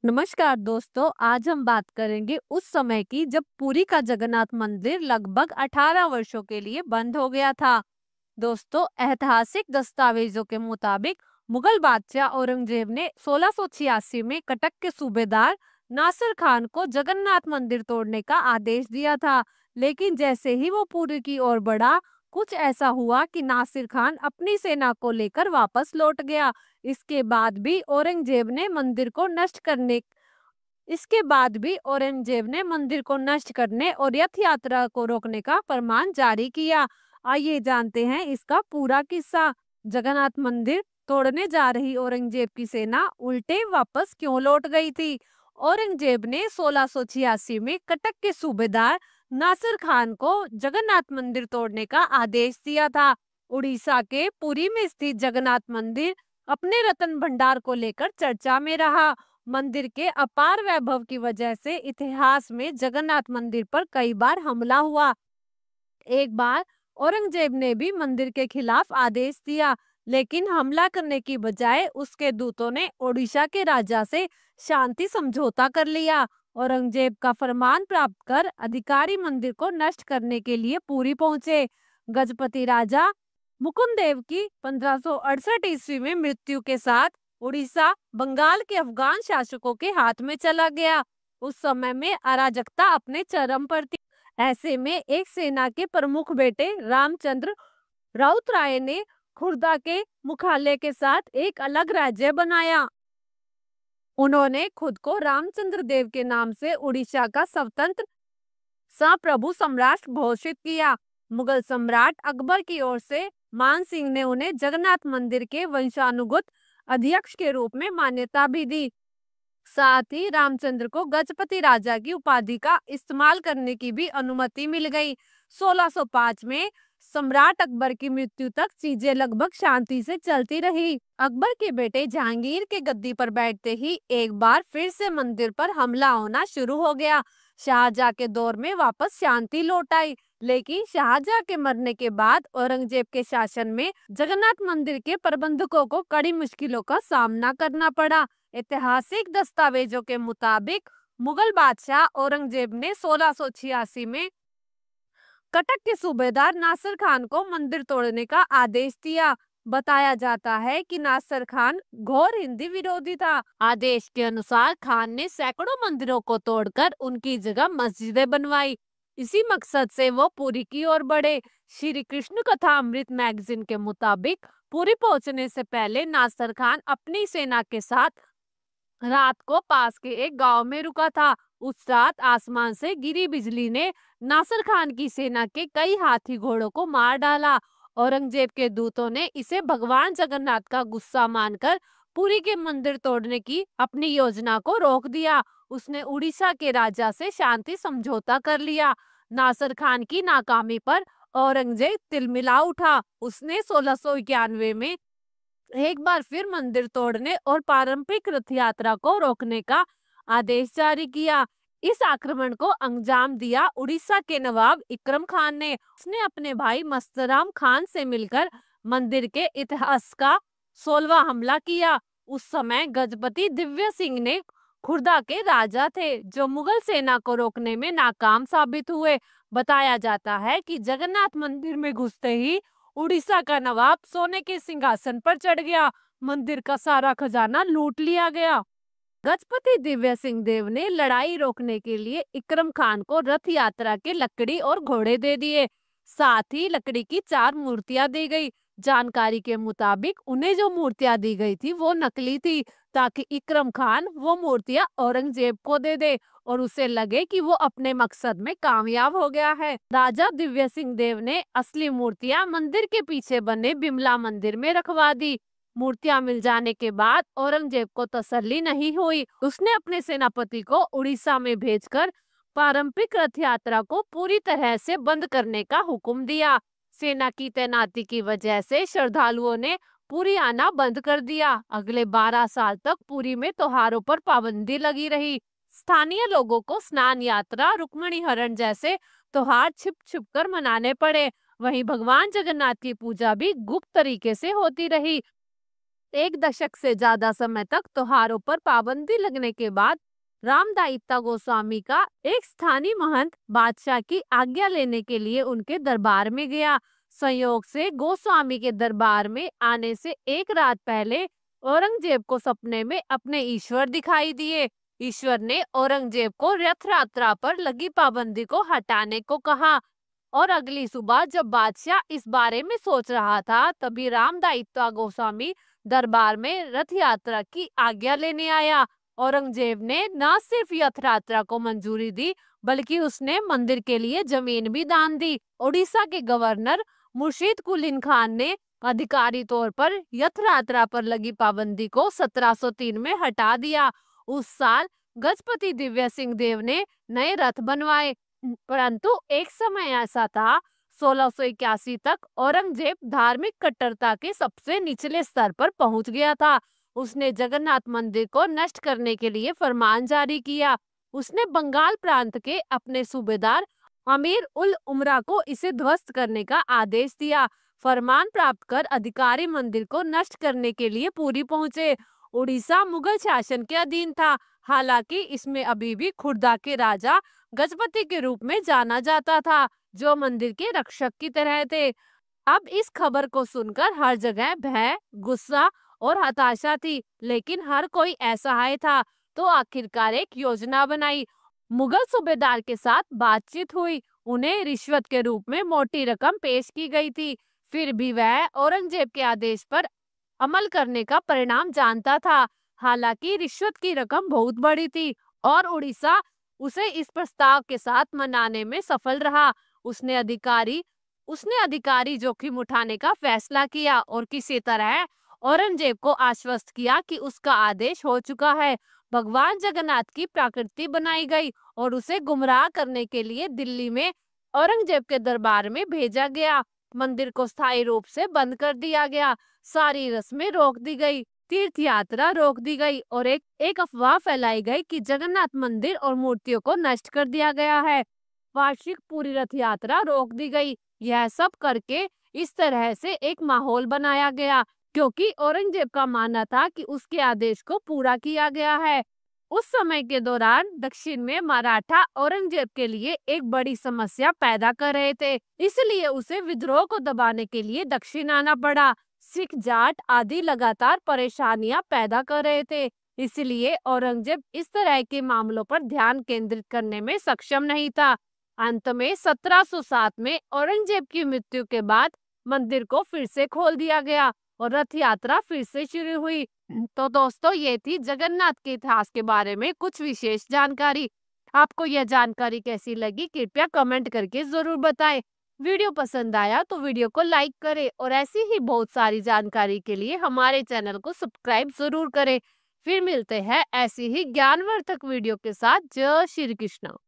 नमस्कार दोस्तों, आज हम बात करेंगे उस समय की जब पुरी का जगन्नाथ मंदिर लगभग 18 वर्षों के लिए बंद हो गया था। दोस्तों, ऐतिहासिक दस्तावेजों के मुताबिक मुगल बादशाह औरंगजेब ने 1686 में कटक के सूबेदार नासिर खान को जगन्नाथ मंदिर तोड़ने का आदेश दिया था। लेकिन जैसे ही वो पुरी की ओर बढ़ा, कुछ ऐसा हुआ कि नासिर खान अपनी सेना को लेकर वापस लौट गया। इसके बाद भी औरंगजेब ने मंदिर को नष्ट करने इसके बाद भी औरंगजेब ने मंदिर को नष्ट करने और रथ यात्रा को रोकने का फरमान जारी किया। आइए जानते हैं इसका पूरा किस्सा। जगन्नाथ मंदिर तोड़ने जा रही औरंगजेब की सेना उल्टे वापस क्यों लौट गई थी? औरंगजेब ने 1686 में कटक के सूबेदार नासिर खान को जगन्नाथ मंदिर तोड़ने का आदेश दिया था। उड़ीसा के पुरी में स्थित जगन्नाथ मंदिर अपने रत्न भंडार को लेकर चर्चा में रहा। मंदिर के अपार वैभव की वजह से इतिहास में जगन्नाथ मंदिर पर कई बार हमला हुआ। एक बार औरंगजेब ने भी मंदिर के खिलाफ आदेश दिया, लेकिन हमला करने की बजाय उसके दूतों ने ओडिशा के राजा से शांति समझौता कर लिया। औरंगजेब का फरमान प्राप्त कर अधिकारी मंदिर को नष्ट करने के लिए पुरी पहुंचे। गजपति राजा मुकुंदेव की 1568 ईस्वी में मृत्यु के साथ उड़ीसा बंगाल के अफगान शासकों के हाथ में चला गया। उस समय में अराजकता अपने चरम पर थी। ऐसे में एक सेना के प्रमुख बेटे रामचंद्र राउत राय ने खुर्दा के मुख्यालय के साथ एक अलग राज्य बनाया। उन्होंने खुद को रामचंद्र देव के नाम से उड़ीसा का स्वतंत्र संप्रभु सम्राट घोषित किया। मुगल सम्राट अकबर की ओर से मान सिंह ने उन्हें जगन्नाथ मंदिर के वंशानुगत अध्यक्ष के रूप में मान्यता भी दी। साथ ही रामचंद्र को गजपति राजा की उपाधि का इस्तेमाल करने की भी अनुमति मिल गई। 1605 में सम्राट अकबर की मृत्यु तक चीजें लगभग शांति से चलती रही। अकबर के बेटे जहांगीर के गद्दी पर बैठते ही एक बार फिर से मंदिर पर हमला होना शुरू हो गया। शाहजहां के दौर में वापस शांति लौट आई, लेकिन शाहजहां के मरने के बाद औरंगजेब के शासन में जगन्नाथ मंदिर के प्रबंधकों को कड़ी मुश्किलों का सामना करना पड़ा। ऐतिहासिक दस्तावेजों के मुताबिक मुगल बादशाह औरंगजेब ने 1686 में कटक के सूबेदार नासिर खान को मंदिर तोड़ने का आदेश दिया। बताया जाता है कि नासिर खान घोर हिंदी विरोधी था। आदेश के अनुसार खान ने सैकड़ों मंदिरों को तोड़कर उनकी जगह मस्जिदें बनवाई। इसी मकसद से वो पुरी की ओर बढ़े। श्री कृष्ण कथा अमृत मैगजीन के मुताबिक पुरी पहुंचने से पहले नासिर खान अपनी सेना के साथ रात को पास के एक गांव में रुका था। उस रात आसमान से गिरी बिजली ने नासिर खान की सेना के कई हाथी घोड़ों को मार डाला। औरंगजेब के दूतों ने इसे भगवान जगन्नाथ का गुस्सा मानकर पुरी के मंदिर तोड़ने की अपनी योजना को रोक दिया। उसने उड़ीसा के राजा से शांति समझौता कर लिया। नासिर खान की नाकामी पर औरंगजेब तिलमिला उठा। उसने 1691 में एक बार फिर मंदिर तोड़ने और पारंपरिक रथ यात्रा को रोकने का आदेश जारी किया। इस आक्रमण को अंजाम दिया उड़ीसा के नवाब इकरम खान ने। उसने अपने भाई मस्तराम खान से मिलकर मंदिर के इतिहास का 16वां हमला किया। उस समय गजपति दिव्य सिंह ने खुर्दा के राजा थे, जो मुगल सेना को रोकने में नाकाम साबित हुए। बताया जाता है कि जगन्नाथ मंदिर में घुसते ही उड़ीसा का नवाब सोने के सिंहासन पर चढ़ गया। मंदिर का सारा खजाना लूट लिया गया। गजपति दिव्य सिंह देव ने लड़ाई रोकने के लिए इकरम खान को रथ यात्रा के लकड़ी और घोड़े दे दिए। साथ ही लकड़ी की 4 मूर्तियां दी गई। जानकारी के मुताबिक उन्हें जो मूर्तियां दी गई थी वो नकली थी, ताकि इकरम खान वो मूर्तियां औरंगजेब को दे दे और उसे लगे कि वो अपने मकसद में कामयाब हो गया है। राजा दिव्य सिंह देव ने असली मूर्तियां मंदिर के पीछे बने बिमला मंदिर में रखवा दी। मूर्तियां मिल जाने के बाद औरंगजेब को तसल्ली नहीं हुई। उसने अपने सेनापति को उड़ीसा में भेजकर पारंपरिक रथ यात्रा को पूरी तरह से बंद करने का हुक्म दिया। सेना की तैनाती की वजह से श्रद्धालुओं ने पुरी आना बंद कर दिया। अगले 12 साल तक पुरी में त्योहारों पर पाबंदी लगी रही। स्थानीय लोगों को स्नान यात्रा, रुक्मिणी हरण जैसे त्योहार छिप छिप कर मनाने पड़े। वहीं भगवान जगन्नाथ की पूजा भी गुप्त तरीके से होती रही। एक दशक से ज्यादा समय तक त्योहारों पर पाबंदी लगने के बाद रामदायित्ता गोस्वामी का एक स्थानीय महंत बादशाह की आज्ञा लेने के लिए उनके दरबार में गया। संयोग से गोस्वामी के दरबार में आने से एक रात पहले औरंगजेब को सपने में अपने ईश्वर दिखाई दिए। ईश्वर ने औरंगजेब को रथ यात्रा पर लगी पाबंदी को हटाने को कहा और अगली सुबह जब बादशाह इस बारे में सोच रहा था, तभी रामदायित्वा गोस्वामी दरबार में रथ यात्रा की आज्ञा लेने आया। औरंगजेब ने न सिर्फ रथ यात्रा को मंजूरी दी, बल्कि उसने मंदिर के लिए जमीन भी दान दी। उड़ीसा के गवर्नर मुर्शीद कुलीन खान ने अधिकारी तौर पर रथ यात्रा पर लगी पाबंदी को 1703 में हटा दिया। उस साल गजपति दिव्य सिंह देव ने नए रथ बनवाए, परंतु एक समय ऐसा था 1681 तक औरंगजेब धार्मिक कट्टरता के सबसे निचले स्तर पर पहुंच गया था। उसने जगन्नाथ मंदिर को नष्ट करने के लिए फरमान जारी किया। उसने बंगाल प्रांत के अपने सूबेदार अमीर उल उमरा को इसे ध्वस्त करने का आदेश दिया। फरमान प्राप्त कर अधिकारी मंदिर को नष्ट करने के लिए पूरी पहुंचे। उड़ीसा मुगल शासन के अधीन था, हालांकि इसमें अभी भी खुर्दा के राजा गजपति के रूप में जाना जाता था, जो मंदिर के रक्षक की तरह थे। अब इस खबर को सुनकर हर जगह भय, गुस्सा और हताशा थी, लेकिन हर कोई असहाय था। तो आखिरकार एक योजना बनाई। मुगल सूबेदार के साथ बातचीत हुई, उन्हें रिश्वत के रूप में मोटी रकम पेश की गई थी। फिर भी वह औरंगजेब के आदेश पर अमल करने का परिणाम जानता था। हालांकि रिश्वत की रकम बहुत बड़ी थी और उड़ीसा उसे इस प्रस्ताव के साथ मनाने में सफल रहा। उसने अधिकारी जोखिम उठाने का फैसला किया और किसी तरह औरंगजेब को आश्वस्त किया कि उसका आदेश हो चुका है। भगवान जगन्नाथ की प्राकृति बनाई गई और उसे गुमराह करने के लिए दिल्ली में औरंगजेब के दरबार में भेजा गया। मंदिर को स्थायी रूप से बंद कर दिया गया, सारी रस्में रोक दी गई, तीर्थ यात्रा रोक दी गई और एक अफवाह फैलाई गई कि जगन्नाथ मंदिर और मूर्तियों को नष्ट कर दिया गया है। वार्षिक पूरी रथ यात्रा रोक दी गई। यह सब करके इस तरह से एक माहौल बनाया गया, क्योंकि औरंगजेब का मानना था कि उसके आदेश को पूरा किया गया है। उस समय के दौरान दक्षिण में मराठा औरंगजेब के लिए एक बड़ी समस्या पैदा कर रहे थे, इसलिए उसे विद्रोह को दबाने के लिए दक्षिण आना पड़ा। सिख, जाट आदि लगातार परेशानियां पैदा कर रहे थे, इसलिए औरंगजेब इस तरह के मामलों पर ध्यान केंद्रित करने में सक्षम नहीं था। अंत में 1707 में औरंगजेब की मृत्यु के बाद मंदिर को फिर से खोल दिया गया और रथ यात्रा फिर से शुरू हुई। तो दोस्तों, ये थी जगन्नाथ के इतिहास के बारे में कुछ विशेष जानकारी। आपको यह जानकारी कैसी लगी, कृपया कमेंट करके जरूर बताएं। वीडियो पसंद आया तो वीडियो को लाइक करें और ऐसी ही बहुत सारी जानकारी के लिए हमारे चैनल को सब्सक्राइब जरूर करें। फिर मिलते हैं ऐसी ही ज्ञानवर्धक वीडियो के साथ। जय श्री कृष्ण।